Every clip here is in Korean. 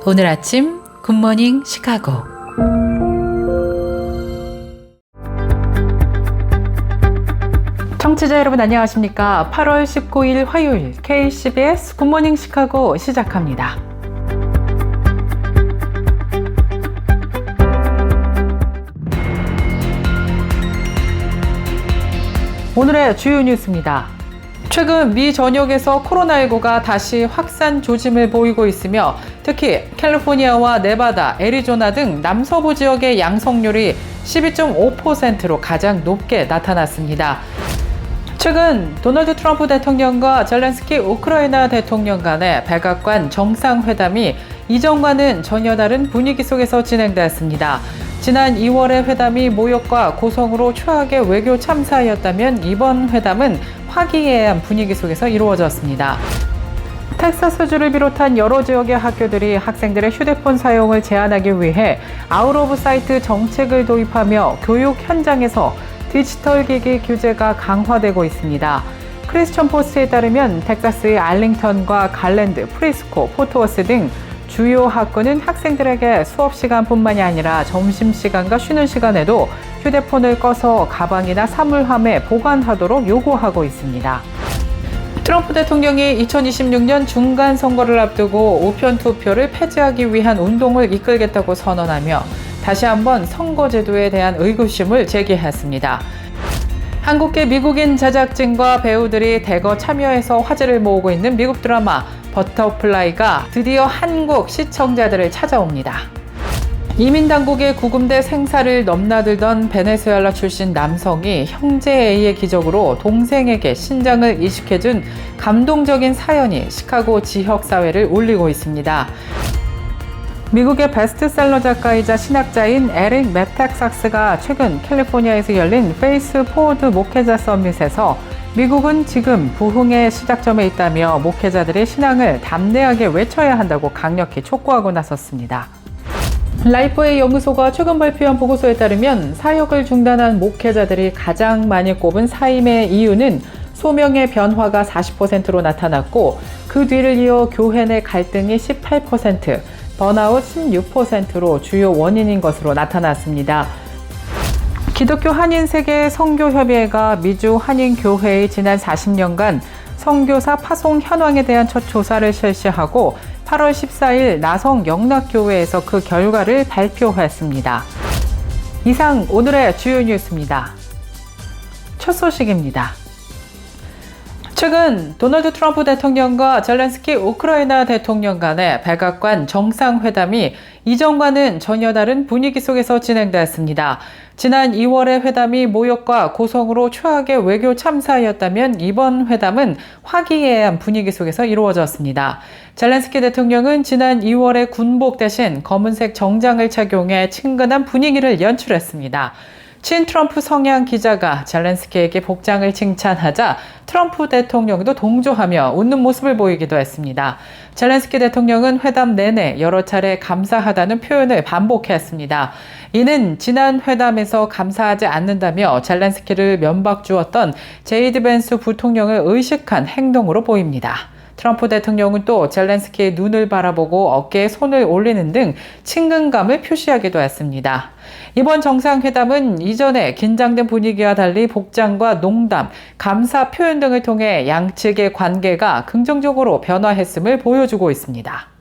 오늘 아침 굿모닝 시카고. 청취자 여러분 안녕하십니까? 8월 19일 화요일 KCBS 굿모닝 시카고 시작합니다. 오늘의 주요 뉴스입니다. 최근 미 전역에서 코로나19가 다시 확산 조짐을 보이고 있으며 특히 캘리포니아와 네바다, 애리조나 등 남서부 지역의 양성률이 12.5%로 가장 높게 나타났습니다. 최근 도널드 트럼프 대통령과 젤렌스키 우크라이나 대통령 간의 백악관 정상회담이 이전과는 전혀 다른 분위기 속에서 진행되었습니다. 지난 2월의 회담이 모욕과 고성으로 최악의 외교 참사였다면 이번 회담은 화기애애한 분위기 속에서 이루어졌습니다. 텍사스주를 비롯한 여러 지역의 학교들이 학생들의 휴대폰 사용을 제한하기 위해 아웃 오브 사이트 정책을 도입하며 교육 현장에서 디지털 기기 규제가 강화되고 있습니다. 크리스천 포스트에 따르면 텍사스의 알링턴과 갈랜드, 프리스코, 포트워스 등 주요 학교는 학생들에게 수업 시간뿐만이 아니라 점심시간과 쉬는 시간에도 휴대폰을 꺼서 가방이나 사물함에 보관하도록 요구하고 있습니다. 트럼프 대통령이 2026년 중간 선거를 앞두고 우편 투표를 폐지하기 위한 운동을 이끌겠다고 선언하며 다시 한번 선거제도에 대한 의구심을 제기했습니다. 한국계 미국인 제작진과 배우들이 대거 참여해서 화제를 모으고 있는 미국 드라마 버터플라이가 드디어 한국 시청자들을 찾아옵니다. 이민당국의 구금대 생사를 넘나들던 베네수엘라 출신 남성이 형제 A의 기적으로 동생에게 신장을 이식해준 감동적인 사연이 시카고 지역사회를 울리고 있습니다. 미국의 베스트셀러 작가이자 신학자인 에릭 메텍삭스가 최근 캘리포니아에서 열린 페이스 포워드 목회자 서밋에서 미국은 지금 부흥의 시작점에 있다며 목회자들의 신앙을 담대하게 외쳐야 한다고 강력히 촉구하고 나섰습니다. 라이프웨이 연구소가 최근 발표한 보고서에 따르면 사역을 중단한 목회자들이 가장 많이 꼽은 사임의 이유는 소명의 변화가 40%로 나타났고 그 뒤를 이어 교회 내 갈등이 18%, 번아웃 16%로 주요 원인인 것으로 나타났습니다. 기독교 한인세계 선교협의회가 미주 한인교회의 지난 40년간 선교사 파송 현황에 대한 첫 조사를 실시하고 8월 14일 나성 영락교회에서 그 결과를 발표했습니다. 이상 오늘의 주요 뉴스입니다. 첫 소식입니다. 최근 도널드 트럼프 대통령과 젤렌스키 우크라이나 대통령 간의 백악관 정상회담이 이전과는 전혀 다른 분위기 속에서 진행되었습니다. 지난 2월의 회담이 모욕과 고성으로 최악의 외교 참사였다면 이번 회담은 화기애애한 분위기 속에서 이루어졌습니다. 젤렌스키 대통령은 지난 2월에 군복 대신 검은색 정장을 착용해 친근한 분위기를 연출했습니다. 친 트럼프 성향 기자가 젤렌스키에게 복장을 칭찬하자 트럼프 대통령도 동조하며 웃는 모습을 보이기도 했습니다. 젤렌스키 대통령은 회담 내내 여러 차례 감사하다는 표현을 반복했습니다. 이는 지난 회담에서 감사하지 않는다며 젤렌스키를 면박 주었던 제이드 벤스 부통령을 의식한 행동으로 보입니다. 트럼프 대통령은 또 젤렌스키의 눈을 바라보고 어깨에 손을 올리는 등 친근감을 표시하기도 했습니다. 이번 정상회담은 이전에 긴장된 분위기와 달리 복장과 농담, 감사 표현 등을 통해 양측의 관계가 긍정적으로 변화했음을 보여주고 있습니다.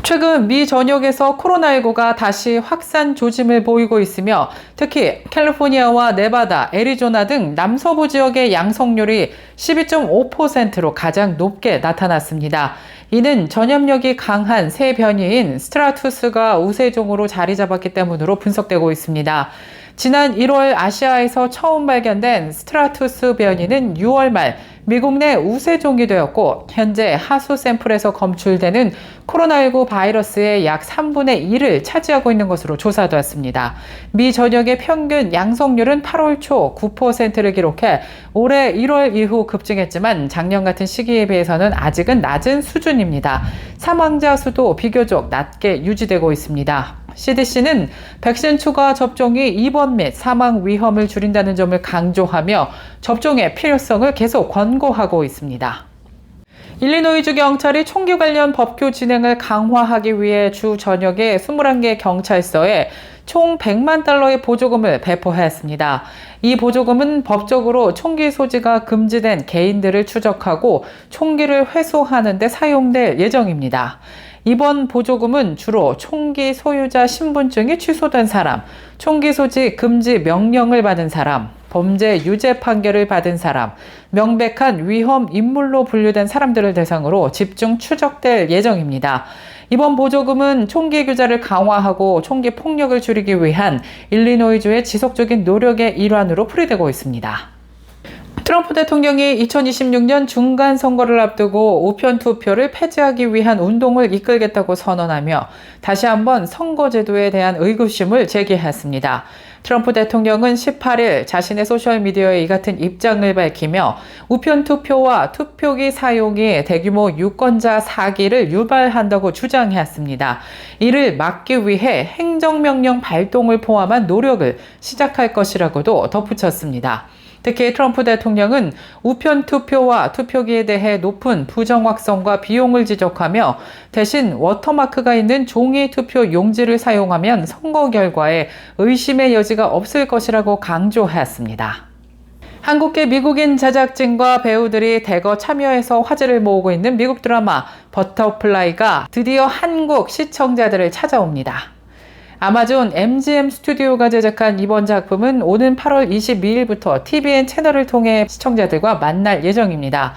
최근 미 전역에서 코로나19가 다시 확산 조짐을 보이고 있으며 특히 캘리포니아와 네바다, 애리조나 등 남서부 지역의 양성률이 12.5%로 가장 높게 나타났습니다. 이는 전염력이 강한 새 변이인 스트라투스가 우세종으로 자리 잡았기 때문으로 분석되고 있습니다. 지난 1월 아시아에서 처음 발견된 스트라투스 변이는 6월 말 미국 내 우세종이 되었고 현재 하수 샘플에서 검출되는 코로나19 바이러스의 약 3분의 1을 차지하고 있는 것으로 조사되었습니다. 미 전역의 평균 양성률은 8월 초 9%를 기록해 올해 1월 이후 급증했지만 작년 같은 시기에 비해서는 아직은 낮은 수준입니다. 사망자 수도 비교적 낮게 유지되고 있습니다. CDC는 백신 추가 접종이 입원 및 사망 위험을 줄인다는 점을 강조하며 접종의 필요성을 계속 권고하고 있습니다. 일리노이주 경찰이 총기 관련 법규 진행을 강화하기 위해 주 전역의 21개 경찰서에 총 100만 달러의 보조금을 배포했습니다. 이 보조금은 법적으로 총기 소지가 금지된 개인들을 추적하고 총기를 회수하는 데 사용될 예정입니다. 이번 보조금은 주로 총기 소유자 신분증이 취소된 사람, 총기 소지 금지 명령을 받은 사람, 범죄 유죄 판결을 받은 사람, 명백한 위험 인물로 분류된 사람들을 대상으로 집중 추적될 예정입니다. 이번 보조금은 총기 규제를 강화하고 총기 폭력을 줄이기 위한 일리노이주의 지속적인 노력의 일환으로 풀이되고 있습니다. 트럼프 대통령이 2026년 중간 선거를 앞두고 우편 투표를 폐지하기 위한 운동을 이끌겠다고 선언하며 다시 한번 선거제도에 대한 의구심을 제기했습니다. 트럼프 대통령은 18일 자신의 소셜미디어에 이 같은 입장을 밝히며 우편 투표와 투표기 사용이 대규모 유권자 사기를 유발한다고 주장했습니다. 이를 막기 위해 행정명령 발동을 포함한 노력을 시작할 것이라고도 덧붙였습니다. 특히 트럼프 대통령은 우편 투표와 투표기에 대해 높은 부정확성과 비용을 지적하며 대신 워터마크가 있는 종이 투표 용지를 사용하면 선거 결과에 의심의 여지가 없을 것이라고 강조했습니다. 한국계 미국인 제작진과 배우들이 대거 참여해서 화제를 모으고 있는 미국 드라마 버터플라이가 드디어 한국 시청자들을 찾아옵니다. 아마존 MGM 스튜디오가 제작한 이번 작품은 오는 8월 22일부터 TVN 채널을 통해 시청자들과 만날 예정입니다.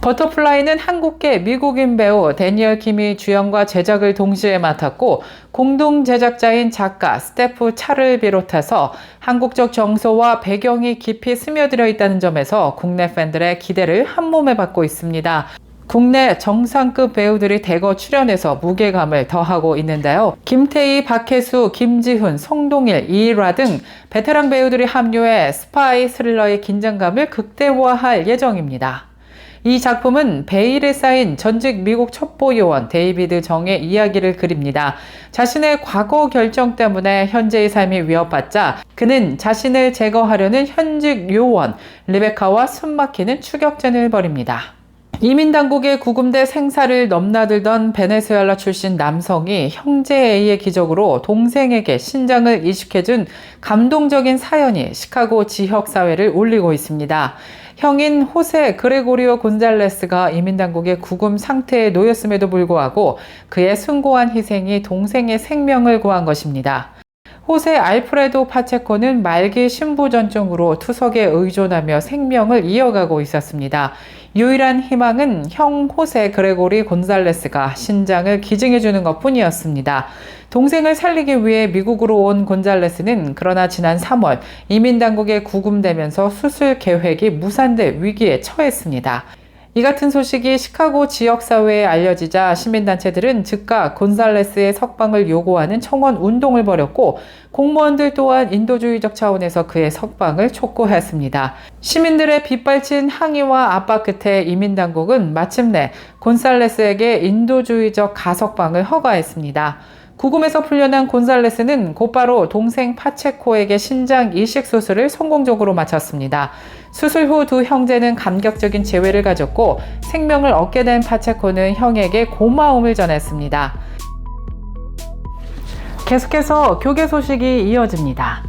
버터플라이는 한국계 미국인 배우 데니얼 킴이 주연과 제작을 동시에 맡았고 공동 제작자인 작가 스테프 차를 비롯해서 한국적 정서와 배경이 깊이 스며들어 있다는 점에서 국내 팬들의 기대를 한몸에 받고 있습니다. 국내 정상급 배우들이 대거 출연해서 무게감을 더하고 있는데요. 김태희, 박혜수, 김지훈, 송동일, 이일화 등 베테랑 배우들이 합류해 스파이 스릴러의 긴장감을 극대화할 예정입니다. 이 작품은 베일에 쌓인 전직 미국 첩보요원 데이비드 정의 이야기를 그립니다. 자신의 과거 결정 때문에 현재의 삶이 위협받자 그는 자신을 제거하려는 현직 요원 리베카와 숨막히는 추격전을 벌입니다. 이민당국의 구금돼 생사를 넘나들던 베네수엘라 출신 남성이 형제 A의 기적으로 동생에게 신장을 이식해준 감동적인 사연이 시카고 지역사회를 울리고 있습니다. 형인 호세 그레고리오 곤잘레스가 이민당국의 구금 상태에 놓였음에도 불구하고 그의 숭고한 희생이 동생의 생명을 구한 것입니다. 호세 알프레도 파체코는 말기 심부전증으로 투석에 의존하며 생명을 이어가고 있었습니다. 유일한 희망은 형 호세 그레고리 곤살레스가 신장을 기증해주는 것뿐이었습니다. 동생을 살리기 위해 미국으로 온 곤잘레스는 그러나 지난 3월 이민당국에 구금되면서 수술 계획이 무산될 위기에 처했습니다. 이 같은 소식이 시카고 지역사회에 알려지자 시민단체들은 즉각 곤살레스의 석방을 요구하는 청원 운동을 벌였고 공무원들 또한 인도주의적 차원에서 그의 석방을 촉구했습니다. 시민들의 빗발친 항의와 압박 끝에 이민당국은 마침내 곤살레스에게 인도주의적 가석방을 허가했습니다. 구금에서 풀려난 곤살레스는 곧바로 동생 파체코에게 신장 이식 수술을 성공적으로 마쳤습니다. 수술 후 두 형제는 감격적인 재회를 가졌고 생명을 얻게 된 파체코는 형에게 고마움을 전했습니다. 계속해서 교계 소식이 이어집니다.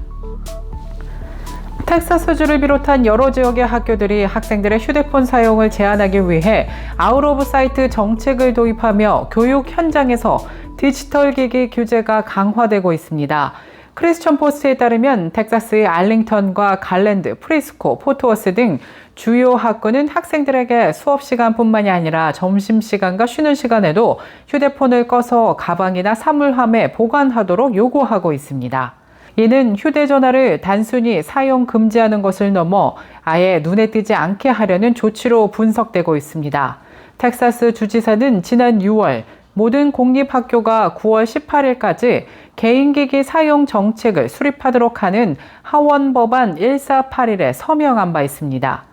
텍사스주를 비롯한 여러 지역의 학교들이 학생들의 휴대폰 사용을 제한하기 위해 아웃 오브 사이트 정책을 도입하며 교육 현장에서 디지털 기기 규제가 강화되고 있습니다. 크리스천 포스트에 따르면 텍사스의 알링턴과 갈랜드, 프리스코, 포트워스 등 주요 학교는 학생들에게 수업 시간뿐만이 아니라 점심시간과 쉬는 시간에도 휴대폰을 꺼서 가방이나 사물함에 보관하도록 요구하고 있습니다. 이는 휴대전화를 단순히 사용 금지하는 것을 넘어 아예 눈에 띄지 않게 하려는 조치로 분석되고 있습니다. 텍사스 주지사는 지난 6월 모든 공립학교가 9월 18일까지 개인기기 사용 정책을 수립하도록 하는 하원 법안 1481에 서명한 바 있습니다.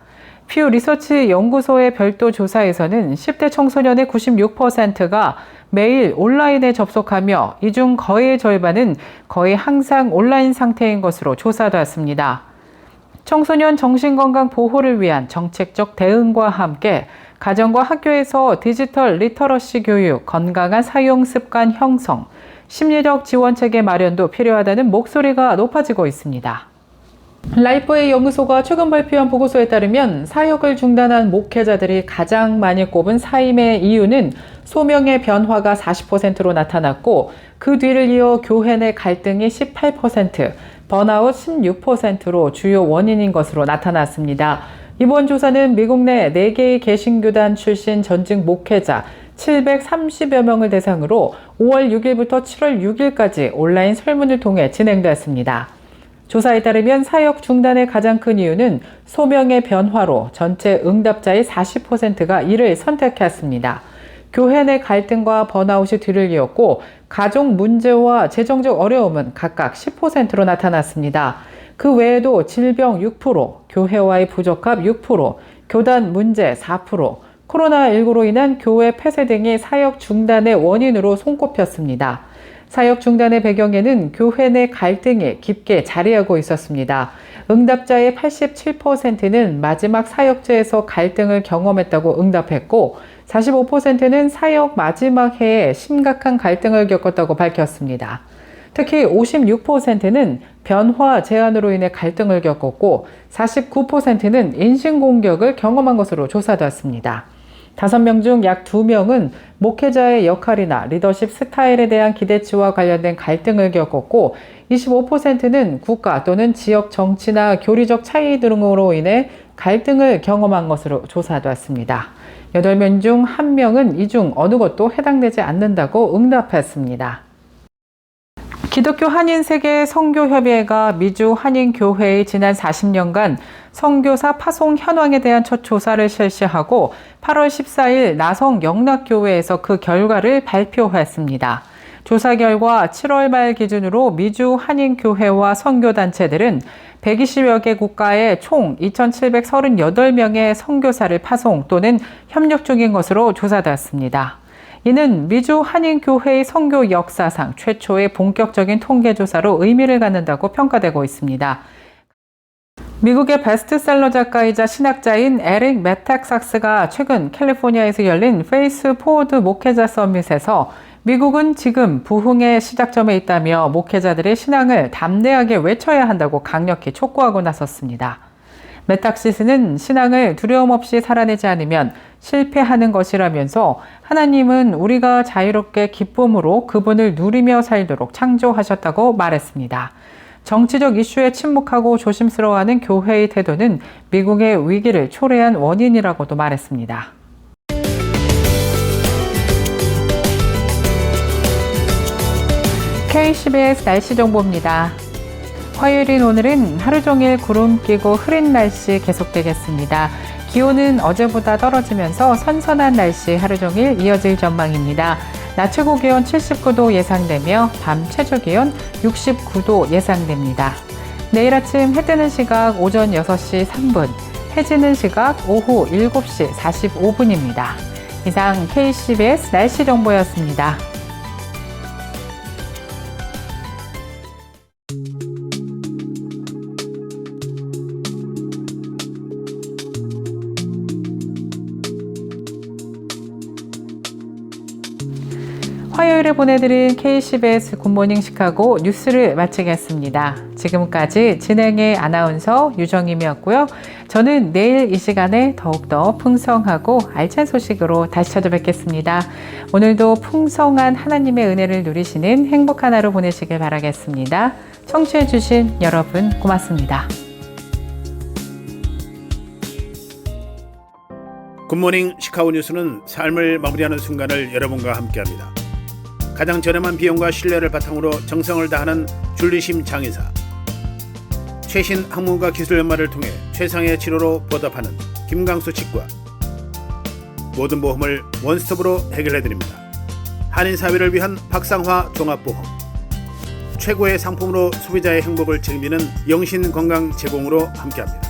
퓨 리서치 연구소의 별도 조사에서는 10대 청소년의 96%가 매일 온라인에 접속하며 이 중 거의 절반은 거의 항상 온라인 상태인 것으로 조사되었습니다. 청소년 정신건강 보호를 위한 정책적 대응과 함께 가정과 학교에서 디지털 리터러시 교육, 건강한 사용 습관 형성, 심리적 지원 체계 마련도 필요하다는 목소리가 높아지고 있습니다. 라이프웨이 연구소가 최근 발표한 보고서에 따르면 사역을 중단한 목회자들이 가장 많이 꼽은 사임의 이유는 소명의 변화가 40%로 나타났고, 그 뒤를 이어 교회 내 갈등이 18%, 번아웃 16%로 주요 원인인 것으로 나타났습니다. 이번 조사는 미국 내 4개의 개신교단 출신 전직 목회자 730여 명을 대상으로 5월 6일부터 7월 6일까지 온라인 설문을 통해 진행됐습니다. 조사에 따르면 사역 중단의 가장 큰 이유는 소명의 변화로 전체 응답자의 40%가 이를 선택했습니다. 교회 내 갈등과 번아웃이 뒤를 이었고, 가족 문제와 재정적 어려움은 각각 10%로 나타났습니다. 그 외에도 질병 6%, 교회와의 부적합 6%, 교단 문제 4%, 코로나19로 인한 교회 폐쇄 등이 사역 중단의 원인으로 손꼽혔습니다. 사역 중단의 배경에는 교회 내 갈등이 깊게 자리하고 있었습니다. 응답자의 87%는 마지막 사역제에서 갈등을 경험했다고 응답했고, 45%는 사역 마지막 해에 심각한 갈등을 겪었다고 밝혔습니다. 특히 56%는 변화 제한으로 인해 갈등을 겪었고, 49%는 인신공격을 경험한 것으로 조사됐습니다. 5명 중 약 2명은 목회자의 역할이나 리더십 스타일에 대한 기대치와 관련된 갈등을 겪었고, 25%는 국가 또는 지역 정치나 교리적 차이 등으로 인해 갈등을 경험한 것으로 조사됐습니다. 8명 중 1명은 이 중 어느 것도 해당되지 않는다고 응답했습니다. 기독교 한인세계 선교협의회가 미주 한인교회의 지난 40년간 선교사 파송 현황에 대한 첫 조사를 실시하고 8월 14일 나성 영락교회에서 그 결과를 발표했습니다. 조사 결과 7월 말 기준으로 미주 한인교회와 선교단체들은 120여 개 국가에 총 2,738명의 선교사를 파송 또는 협력 중인 것으로 조사됐습니다. 이는 미주 한인교회의 선교 역사상 최초의 본격적인 통계조사로 의미를 갖는다고 평가되고 있습니다. 미국의 베스트셀러 작가이자 신학자인 에릭 메탁삭스가 최근 캘리포니아에서 열린 페이스 포워드 목회자 서밋에서 미국은 지금 부흥의 시작점에 있다며 목회자들의 신앙을 담대하게 외쳐야 한다고 강력히 촉구하고 나섰습니다. 메탁시스는 신앙을 두려움 없이 살아내지 않으면 실패하는 것이라면서 하나님은 우리가 자유롭게 기쁨으로 그분을 누리며 살도록 창조하셨다고 말했습니다. 정치적 이슈에 침묵하고 조심스러워하는 교회의 태도는 미국의 위기를 초래한 원인이라고도 말했습니다. KCBS 날씨 정보입니다. 화요일인 오늘은 하루 종일 구름 끼고 흐린 날씨 계속되겠습니다. 기온은 어제보다 떨어지면서 선선한 날씨 하루 종일 이어질 전망입니다. 낮 최고 기온 79도 예상되며 밤 최저 기온 69도 예상됩니다. 내일 아침 해 뜨는 시각 오전 6시 3분, 해 지는 시각 오후 7시 45분입니다. 이상 KCBS 날씨 정보였습니다. 화요일에 보내드린 KCBS 굿모닝 시카고 뉴스를 마치겠습니다. 지금까지 진행의 아나운서 유정임이었고요. 저는 내일 이 시간에 더욱더 풍성하고 알찬 소식으로 다시 찾아뵙겠습니다. 오늘도 풍성한 하나님의 은혜를 누리시는 행복한 하루 보내시길 바라겠습니다. 청취해주신 여러분 고맙습니다. 굿모닝 시카고 뉴스는 삶을 마무리하는 순간을 여러분과 함께합니다. 가장 저렴한 비용과 신뢰를 바탕으로 정성을 다하는 줄리심 장의사, 최신 학문과 기술 연마를 통해 최상의 치료로 보답하는 김강수 치과, 모든 보험을 원스톱으로 해결해드립니다. 한인사회를 위한 박상화 종합보험, 최고의 상품으로 소비자의 행복을 책임지는 영신건강 제공으로 함께합니다.